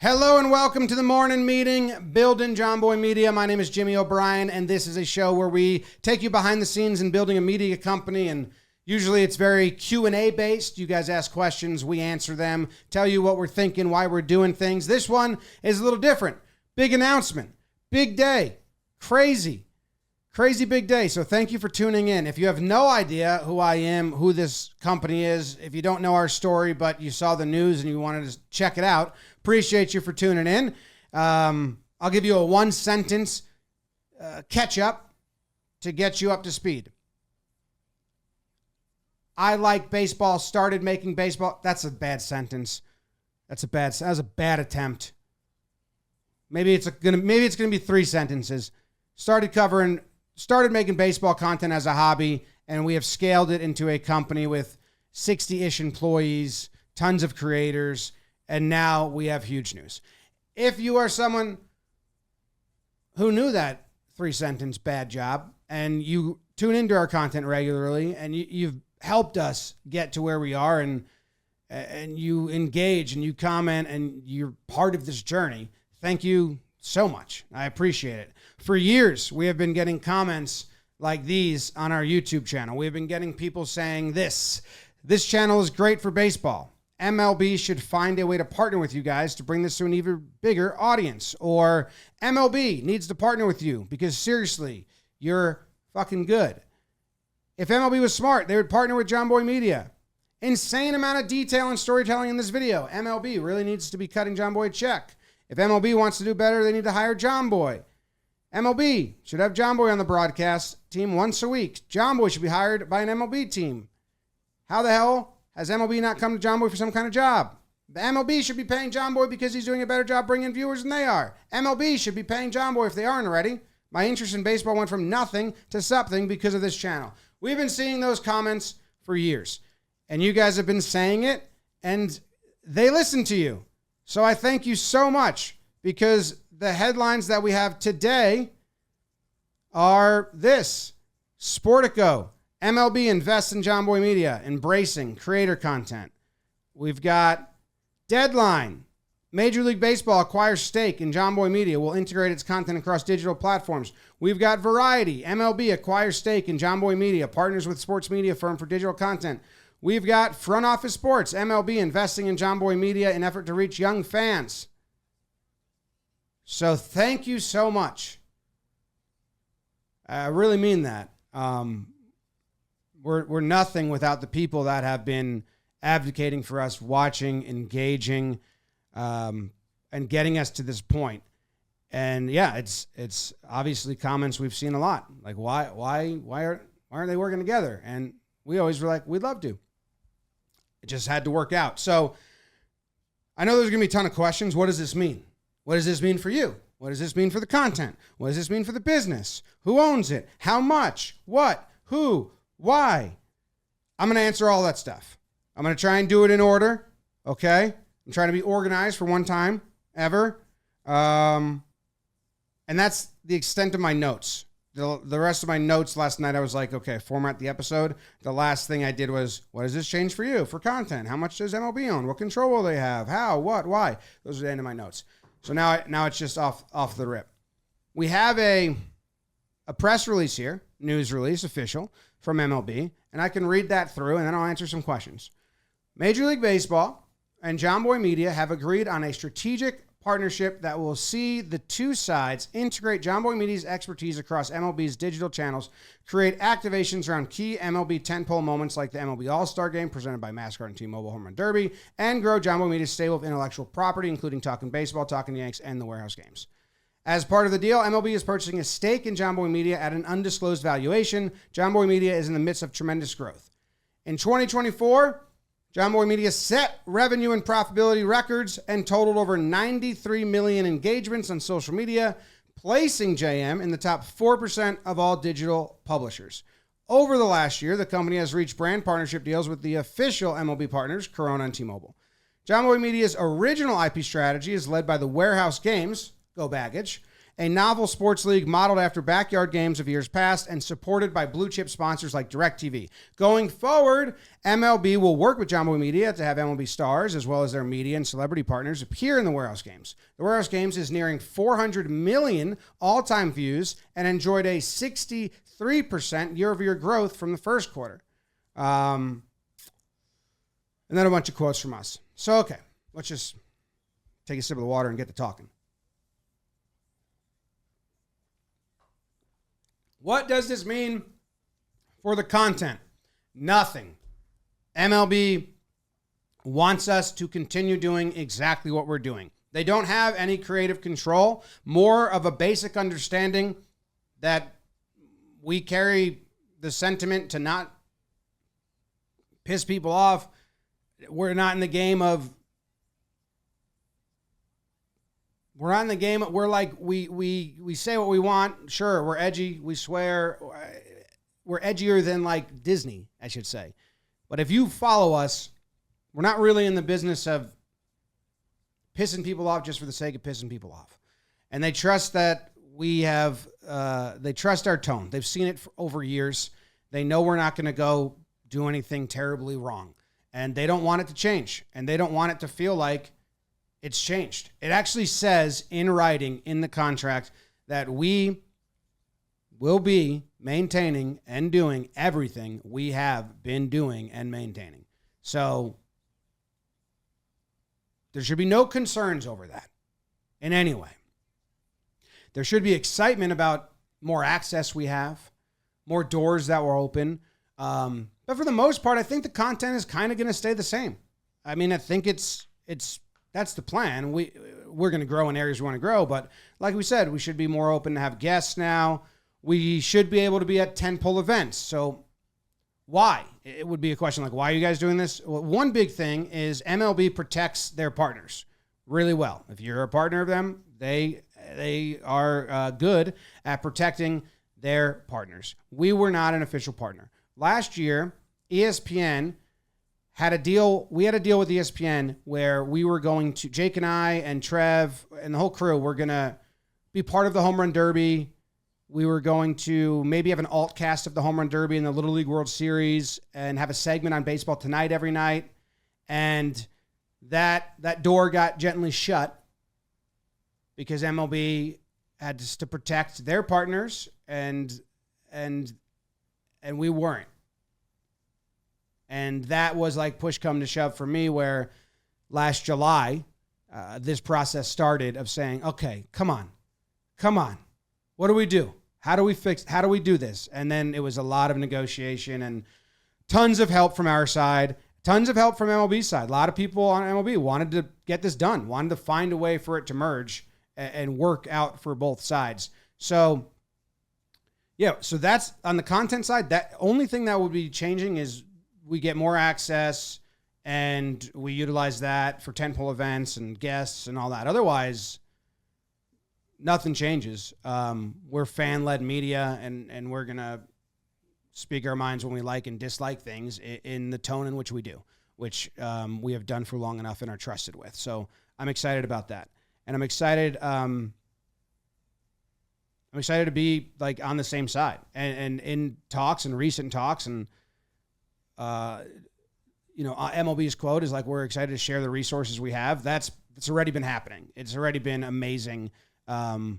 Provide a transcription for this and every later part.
Hello and welcome to the morning meeting, building Jomboy Media. My name is Jimmy O'Brien, and this is a show where we take you behind the scenes in building a media company, and usually it's very Q&A based. You guys ask questions, we answer them, tell you what we're thinking, why we're doing things. This one is a little different. Big announcement, big day, crazy big day. So thank you for tuning in. If you have no idea who I am, who this company is, if you don't know our story, but you saw the news and you wanted to check it out, appreciate you for tuning in. I'll give you a one-sentence catch-up to get you up to speed. I like baseball, started making baseball. That's a bad sentence. That was a bad attempt. Maybe it's gonna be three sentences. Started making baseball content as a hobby, and we have scaled it into a company with 60-ish employees, tons of creators, and now we have huge news. If you are someone who knew that three-sentence bad job, and you tune into our content regularly, and you've helped us get to where we are, and you engage, and you comment, and you're part of this journey, thank you so much. I appreciate it. For years, we have been getting comments like these on our YouTube channel. We've been getting people saying this channel is great for baseball. MLB should find a way to partner with you guys to bring this to an even bigger audience. Or MLB needs to partner with you because seriously, you're fucking good. If MLB was smart, they would partner with Jomboy Media. Insane amount of detail and storytelling in this video. MLB really needs to be cutting Jomboy a check. If MLB wants to do better, they need to hire Jomboy. MLB should have Jomboy on the broadcast team once a week. Jomboy should be hired by an MLB team. How the hell has MLB not come to Jomboy for some kind of job? The MLB should be paying Jomboy because he's doing a better job bringing viewers than they are. MLB should be paying Jomboy if they aren't already. My interest in baseball went from nothing to something because of this channel. We've been seeing those comments for years, and you guys have been saying it, and they listen to you. So I thank you so much, because the headlines that we have today are this: Sportico, MLB invests in Jomboy Media, embracing creator content. We've got Deadline, Major League Baseball acquires stake in Jomboy Media, will integrate its content across digital platforms. We've got Variety, MLB acquires stake in Jomboy Media, partners with sports media firm for digital content. We've got Front Office Sports, MLB investing in Jomboy Media in effort to reach young fans. So thank you so much. I really mean that. We're nothing without the people that have been advocating for us, watching, engaging, and getting us to this point. And yeah, it's obviously comments we've seen a lot. Like, why aren't they working together? And we always were like, we'd love to. It just had to work out. So I know there's going to be a ton of questions. What does this mean? What does this mean for you? What does this mean for the content? What does this mean for the business? Who owns it? How much? What? Who? Why? I'm going to answer all that stuff. I'm going to try and do it in order. Okay? I'm trying to be organized for one time ever. And that's the extent of my notes. The rest of my notes last night, I was like, okay, format the episode. The last thing I did was, what does this change for you for content? How much does MLB own? What control will they have? How? What? Why? Those are the end of my notes. So now it's just off the rip. We have a press release here, news release, official, from MLB, and I can read that through, and then I'll answer some questions. Major League Baseball and Jomboy Media have agreed on a strategic partnership that will see the two sides integrate Jomboy Media's expertise across MLB's digital channels, create activations around key MLB tentpole moments like the MLB All-Star Game presented by MasterCard and T-Mobile Home Run Derby, and grow Jomboy Media's stable of intellectual property, including Talking Baseball, Talking Yanks, and the Warehouse Games. As part of the deal, MLB is purchasing a stake in Jomboy Media at an undisclosed valuation. Jomboy Media is in the midst of tremendous growth. In 2024, Jomboy Media set revenue and profitability records and totaled over 93 million engagements on social media, placing JM in the top 4% of all digital publishers. Over the last year, the company has reached brand partnership deals with the official MLB partners, Corona and T-Mobile. Jomboy Media's original IP strategy is led by the Warehouse Games, Go Baggage, a novel sports league modeled after backyard games of years past and supported by blue chip sponsors like DirecTV. Going forward, MLB will work with Jomboy Media to have MLB stars as well as their media and celebrity partners appear in the Warehouse Games. The Warehouse Games is nearing 400 million all-time views and enjoyed a 63% year-over-year growth from the first quarter. And then a bunch of quotes from us. So, okay, let's just take a sip of the water and get to talking. What does this mean for the content? Nothing. MLB wants us to continue doing exactly what we're doing. They don't have any creative control, more of a basic understanding that we carry the sentiment to not piss people off. We're not in the game of we're like, we say what we want. Sure, we're edgy. We swear. We're edgier than like Disney, I should say. But if you follow us, we're not really in the business of pissing people off just for the sake of pissing people off. And they trust that they trust our tone. They've seen it for over years. They know we're not going to go do anything terribly wrong. And they don't want it to change. And they don't want it to feel like it's changed. It actually says in writing in the contract that we will be maintaining and doing everything we have been doing and maintaining. So there should be no concerns over that in any way. There should be excitement about more access we have, more doors that were open. But for the most part, I think the content is kind of going to stay the same. I mean, I think it's that's the plan. We're going to grow in areas we want to grow, but like we said, we should be more open to have guests now. We should be able to be at tentpole events. So why? It would be a question like, why are you guys doing this? Well, one big thing is MLB protects their partners really well. If you're a partner of them, they are good at protecting their partners. We were not an official partner. Last year, ESPN had a deal. We had a deal with ESPN where we were going to, Jake and I and Trev and the whole crew were going to be part of the Home Run Derby. We were going to maybe have an alt cast of the Home Run Derby and the Little League World Series and have a segment on Baseball Tonight every night. And that door got gently shut because MLB had to protect their partners and we weren't. And that was like push come to shove for me, where last July, this process started of saying, okay, come on. What do we do? How do we do this? And then it was a lot of negotiation and tons of help from our side, tons of help from MLB's side. A lot of people on MLB wanted to get this done, wanted to find a way for it to merge and work out for both sides. So, yeah, so that's on the content side. That only thing that would be changing is we get more access and we utilize that for tentpole events and guests and all that. Otherwise, nothing changes. We're fan-led media, and we're going to speak our minds when we like and dislike things in the tone in which we do, which we have done for long enough and are trusted with. So I'm excited about that. And I'm excited to be like on the same side and in talks and recent talks. And, MLB's quote is like, we're excited to share the resources we have. It's already been happening. It's already been amazing. Getting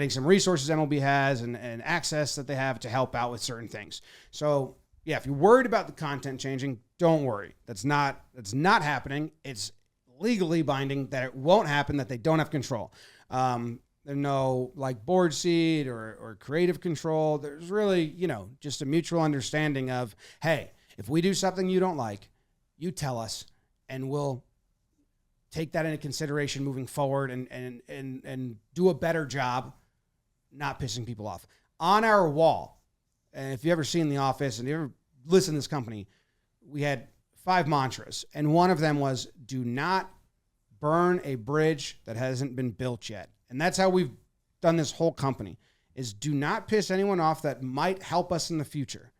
some resources MLB has and access that they have to help out with certain things. So yeah, if you're worried about the content changing, don't worry. That's not happening. It's legally binding that it won't happen, that they don't have control. There's no like board seat or creative control. There's really, just a mutual understanding of, hey, if we do something you don't like, you tell us and we'll take that into consideration moving forward and do a better job not pissing people off. On our wall, and if you've ever seen The Office and you ever listened to this company, we had 5 mantras, and one of them was, do not burn a bridge that hasn't been built yet. And that's how we've done this whole company, is do not piss anyone off that might help us in the future.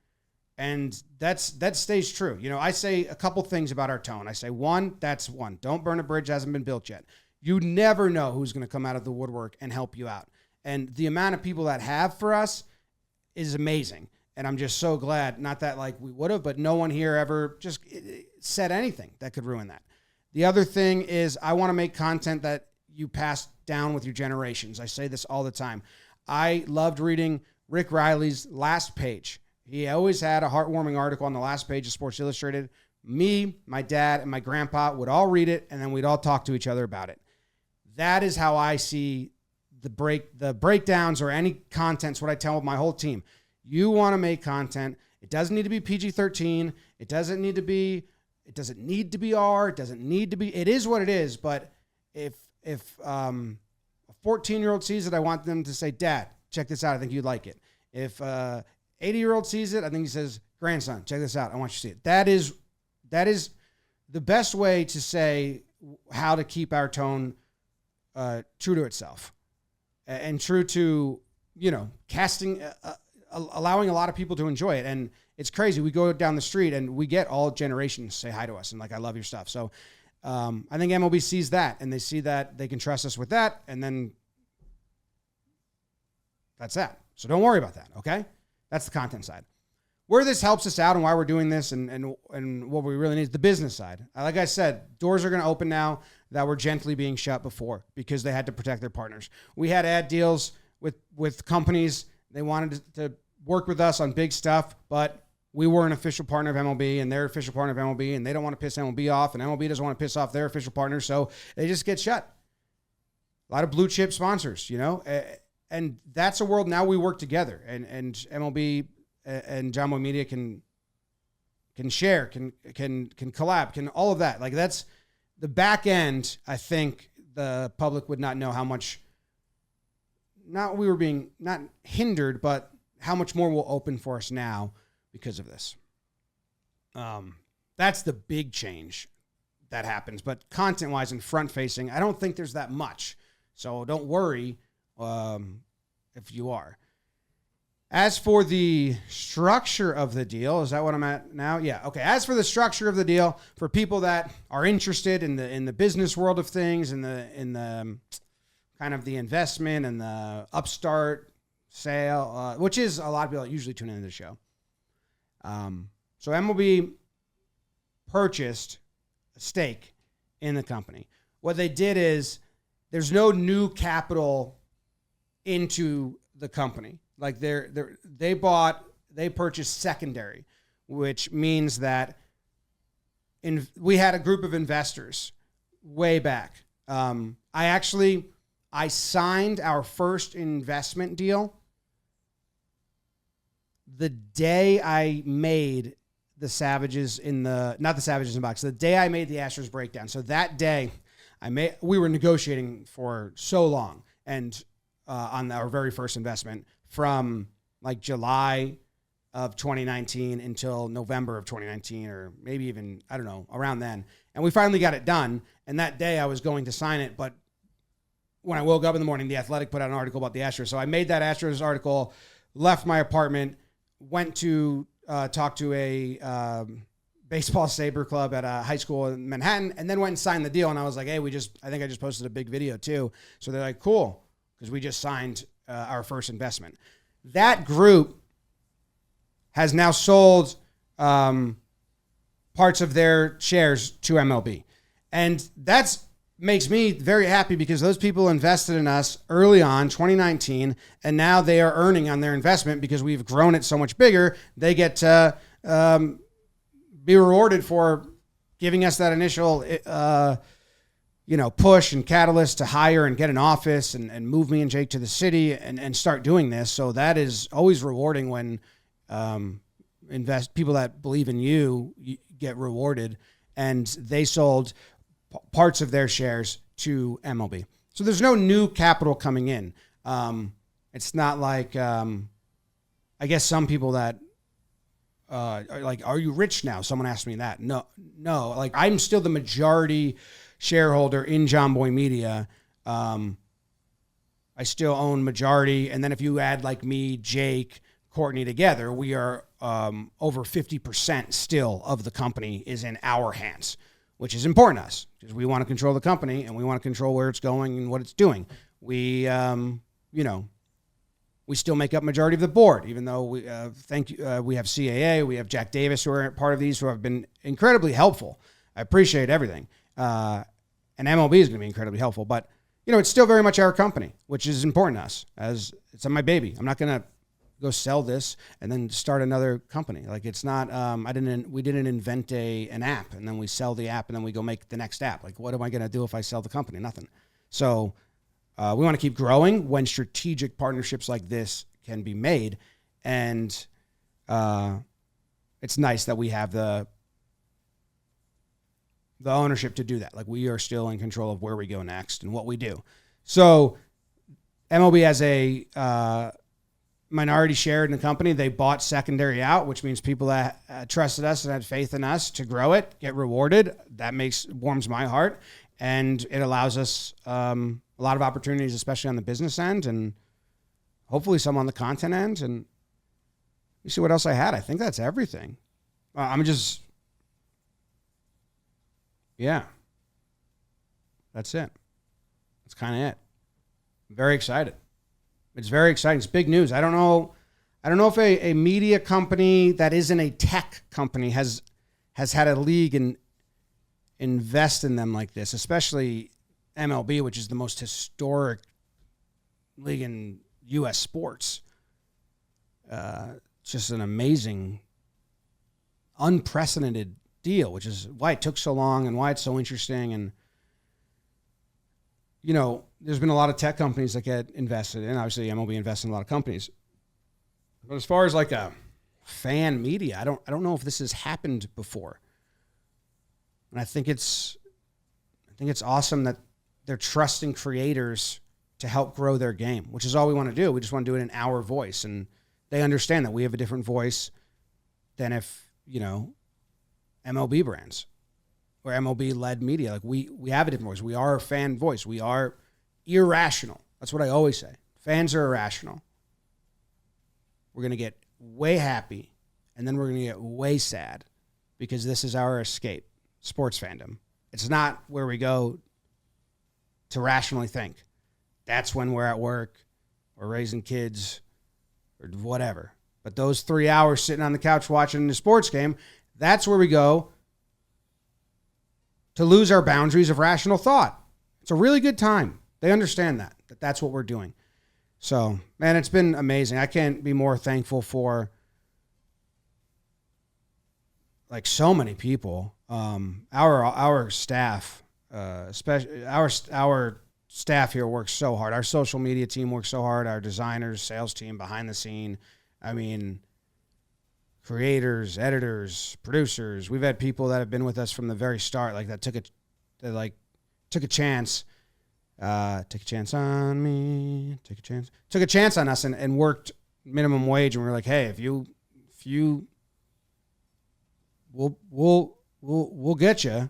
And that stays true. I say a couple things about our tone. I say, one, don't burn a bridge that hasn't been built yet. You never know who's going to come out of the woodwork and help you out. And the amount of people that have for us is amazing. And I'm just so glad, not that like we would have, but no one here ever just said anything that could ruin that. The other thing is I want to make content that you pass down with your generations. I say this all the time. I loved reading Rick Riley's last page. He always had a heartwarming article on the last page of Sports Illustrated. Me, my dad, and my grandpa would all read it, and then we'd all talk to each other about it. That is how I see the breakdowns or any contents, what I tell my whole team. You want to make content. It doesn't need to be PG-13. It doesn't need to be R. It doesn't need to be, it is what it is. But if a 14-year-old sees it, I want them to say, Dad, check this out. I think you'd like it. If 80-year-old sees it, I think he says, grandson, check this out. I want you to see it. That is the best way to say how to keep our tone true to itself and true to, casting, allowing a lot of people to enjoy it. And it's crazy. We go down the street and we get all generations say hi to us and like, I love your stuff. So I think MLB sees that and they see that they can trust us with that. And then that's that. So don't worry about that. Okay. That's the content side. Where this helps us out and why we're doing this and what we really need is the business side. Like I said, doors are going to open now that were gently being shut before because they had to protect their partners. We had ad deals with companies. They wanted to work with us on big stuff, but we were an official partner of MLB and they're official partner of MLB and they don't want to piss MLB off and MLB doesn't want to piss off their official partner. So they just get shut. A lot of blue chip sponsors, and that's a world now we work together and MLB and Jomboy Media can share, can collab, can all of that. Like that's the back end. I think the public would not know how much, not we were being not hindered, but how much more will open for us now because of this. That's the big change that happens. But content wise and front facing, I don't think there's that much. So don't worry if you are. As for the structure of the deal, is that what I'm at now? Yeah. Okay. As for the structure of the deal, for people that are interested in the business world of things, in the kind of the investment and the upstart sale, which is a lot of people that usually tune into the show. So MLB purchased a stake in the company. What they did is there's no new capital into the company. Like they purchased secondary, which means that we had a group of investors way back. I signed our first investment deal the day I made the Savages not the Savages in box, the day I made the Astros breakdown. So that day we were negotiating for so long and on our very first investment from like July of 2019 until November of 2019, or maybe even, I don't know, around then. And we finally got it done. And that day I was going to sign it, but when I woke up in the morning, The Athletic put out an article about the Astros. So I made that Astros article, left my apartment, went to talk to a baseball saber club at a high school in Manhattan, and then went and signed the deal. And I was like, hey, I think I just posted a big video too. So they're like, cool, because we just signed our first investment. That group has now sold parts of their shares to MLB. And that's makes me very happy because those people invested in us early on, 2019, and now they are earning on their investment because we've grown it so much bigger. They get to be rewarded for giving us that initial push and catalyst to hire and get an office and move me and Jake to the city and start doing this. So that is always rewarding when people that believe in you get rewarded, and they sold parts of their shares to MLB. So there's no new capital coming in. It's not like, I guess some people that are like, are you rich now? Someone asked me that. No, like I'm still the majority shareholder in Jomboy Media. I still own majority. And then if you add like me, Jake, Courtney together, we are over 50% still of the company is in our hands, which is important to us because we want to control the company and we want to control where it's going and what it's doing. We, we still make up majority of the board, even though we we have CAA, we have Jack Davis, who are part of these, who have been incredibly helpful. I appreciate everything. And MLB is going to be incredibly helpful, but it's still very much our company, which is important to us, as it's my baby. I'm not going to go sell this and then start another company. Like, it's not, we didn't invent an app and then we sell the app and then we go make the next app. Like, what am I going to do if I sell the company? Nothing. So we want to keep growing when strategic partnerships like this can be made. And it's nice that we have the ownership to do that. Like, we are still in control of where we go next and what we do. So MLB has a minority share in the company. They bought secondary out, which means people that trusted us and had faith in us to grow it get rewarded. That warms my heart, and it allows us a lot of opportunities, especially on the business end, and hopefully some on the content end. And you see what else I had. I think that's everything. Yeah, that's it. That's kind of it. I'm very excited. It's very exciting. It's big news. I don't know if a media company that isn't a tech company has had a league and invest in them like this, especially MLB, which is the most historic league in U.S. sports. It's just an amazing, unprecedented deal, which is why it took so long and why it's so interesting. And there's been a lot of tech companies that get invested in. Obviously, MLB invests in a lot of companies. But as far as like a fan media, I don't know if this has happened before. And I think it's awesome that they're trusting creators to help grow their game, which is all we want to do. We just want to do it in our voice, and they understand that we have a different voice than if MLB brands or MLB-led media. Like, we have a different voice. We are a fan voice. We are irrational. That's what I always say. Fans are irrational. We're going to get way happy, and then we're going to get way sad because this is our escape, sports fandom. It's not where we go to rationally think. That's when we're at work or raising kids or whatever. But those 3 hours sitting on the couch watching the sports game, that's where we go to lose our boundaries of rational thought. It's a really good time. They understand that that's what we're doing. So, man, it's been amazing. I can't be more thankful for like so many people. Our staff, especially our staff here works so hard. Our social media team works so hard. Our designers, sales team, behind the scene. I mean, creators, editors, producers. We've had people that have been with us from the very start, like that took a chance. Take a chance on me. Took a chance on us and worked minimum wage, and we were like, hey, if you we'll get you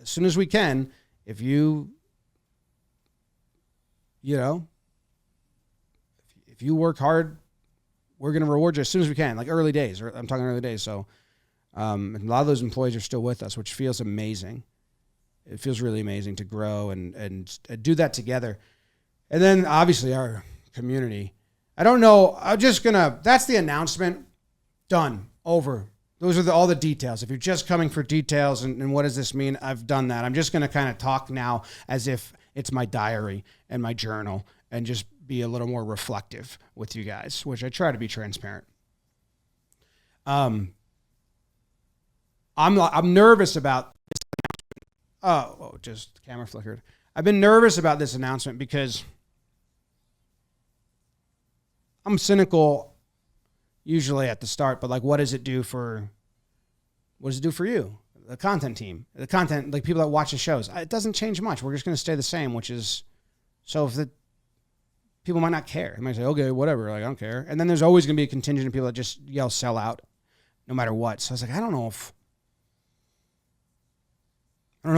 as soon as we can. If you if you work hard, we're going to reward you as soon as we can, like early days. I'm talking early days. So and a lot of those employees are still with us, which feels amazing. It feels really amazing to grow and do that together. And then obviously our community. I don't know. That's the announcement. Done. Over. Those are all the details. If you're just coming for details and what does this mean, I've done that. I'm just going to kind of talk now as if it's my diary and my journal and just be a little more reflective with you guys, which I try to be transparent. I'm nervous about this announcement. Just the camera flickered. I've been nervous about this announcement because I'm cynical usually at the start, but like, what does it do for you? The content team, like people that watch the shows, it doesn't change much. We're just going to stay the same, which is, so if the people might not care. They might say, okay, whatever. Like, I don't care. And then there's always going to be a contingent of people that just yell, sell out no matter what. So I was like, I don't know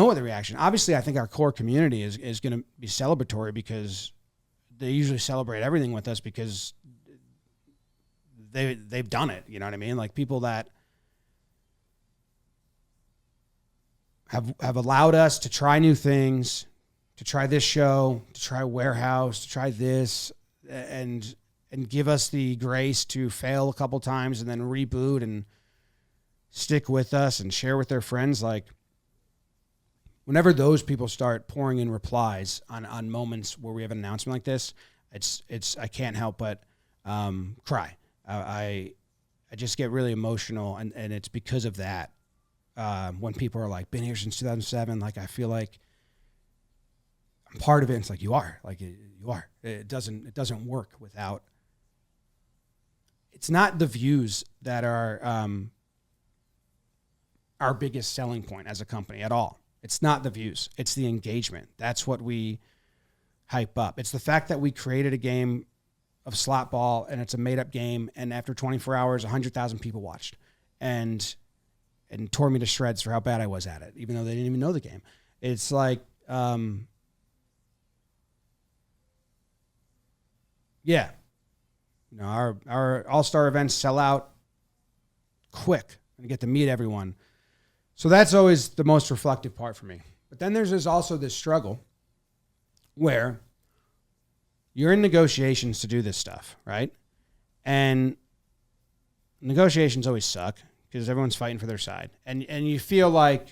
what the reaction. Obviously, I think our core community is going to be celebratory because they usually celebrate everything with us because they've done it. You know what I mean? Like people that have allowed us to try new things, to try this show, to try Warehouse, to try this, and give us the grace to fail a couple times and then reboot and stick with us and share with their friends. Like, whenever those people start pouring in replies on moments where we have an announcement like this, it's I can't help but cry. I just get really emotional, and it's because of that. When people are like, been here since 2007, like, I feel like I'm part of it. And it's like, you are. Like, you are. It doesn't work without. It's not the views that are our biggest selling point as a company at all. It's not the views. It's the engagement. That's what we hype up. It's the fact that we created a game of slot ball, and it's a made-up game, and after 24 hours, 100,000 people watched and tore me to shreds for how bad I was at it, even though they didn't even know the game. It's like, yeah. You know, our all-star events sell out quick and get to meet everyone. So that's always the most reflective part for me. But then there's also this struggle where you're in negotiations to do this stuff, right? And negotiations always suck because everyone's fighting for their side. And you feel like,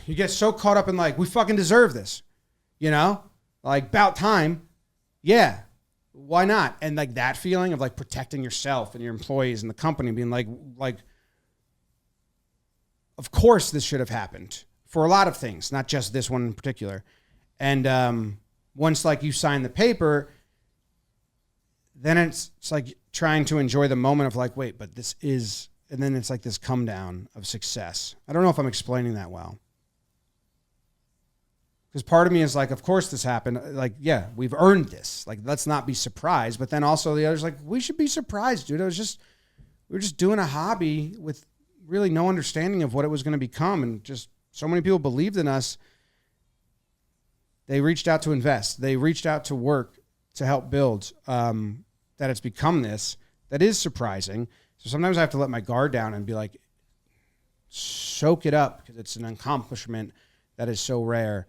you get so caught up in like, we fucking deserve this, you know? Like, about time. Yeah. Why not? And like that feeling of like protecting yourself and your employees and the company, being like, of course this should have happened for a lot of things, not just this one in particular. And once like you sign the paper, then it's like trying to enjoy the moment of like, wait, but this is, and then it's like this come down of success. I don't know if I'm explaining that well. Because part of me is like, of course this happened. Like, yeah, we've earned this. Like, let's not be surprised. But then also the other's like, we should be surprised, dude. We were just doing a hobby with really no understanding of what it was going to become. And just so many people believed in us. They reached out to invest. They reached out to work to help build, that it's become this. That is surprising. So sometimes I have to let my guard down and be like, soak it up, because it's an accomplishment that is so rare.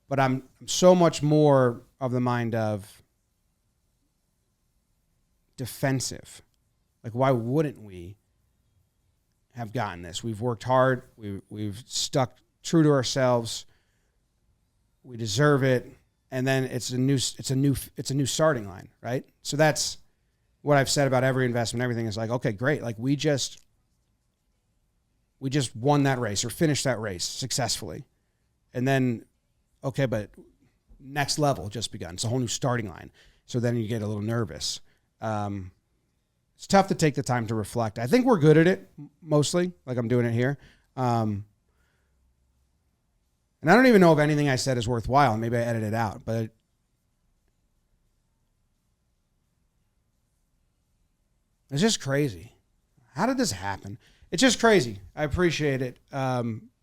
But I'm so much more of the mind of defensive. Like, why wouldn't we have gotten this? We've worked hard. We've stuck true to ourselves. We deserve it. And then it's a new starting line, right? So that's what I've said about every investment. Everything is like, okay, great. Like, we just won that race or finished that race successfully. And then, okay, but next level just begun. It's a whole new starting line. So then you get a little nervous. It's tough to take the time to reflect. I think we're good at it, mostly, like I'm doing it here. And I don't even know if anything I said is worthwhile. Maybe I edited it out. But it's just crazy. How did this happen? It's just crazy. I appreciate it.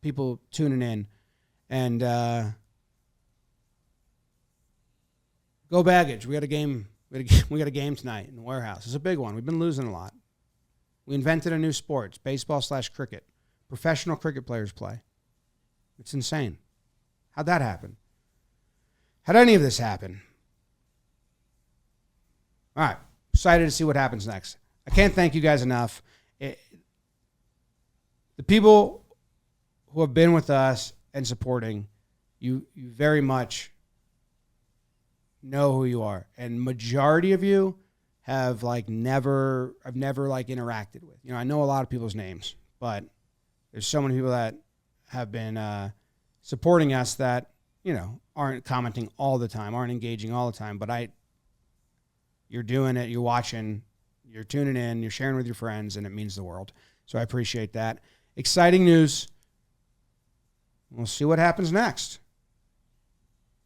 People tuning in. And go Baggage. We got a game. We got a game tonight in the Warehouse. It's a big one. We've been losing a lot. We invented a new sport. It's baseball/cricket. Professional cricket players play. It's insane. How'd that happen? How'd any of this happen? All right. Excited to see what happens next. I can't thank you guys enough. The people who have been with us and supporting, you very much know who you are. And majority of you have I've never interacted with. You know, I know a lot of people's names, but there's so many people that have been supporting us that, you know, aren't commenting all the time, aren't engaging all the time. But you're doing it, you're watching, you're tuning in, you're sharing with your friends, and it means the world. So I appreciate that. Exciting news. We'll see what happens next.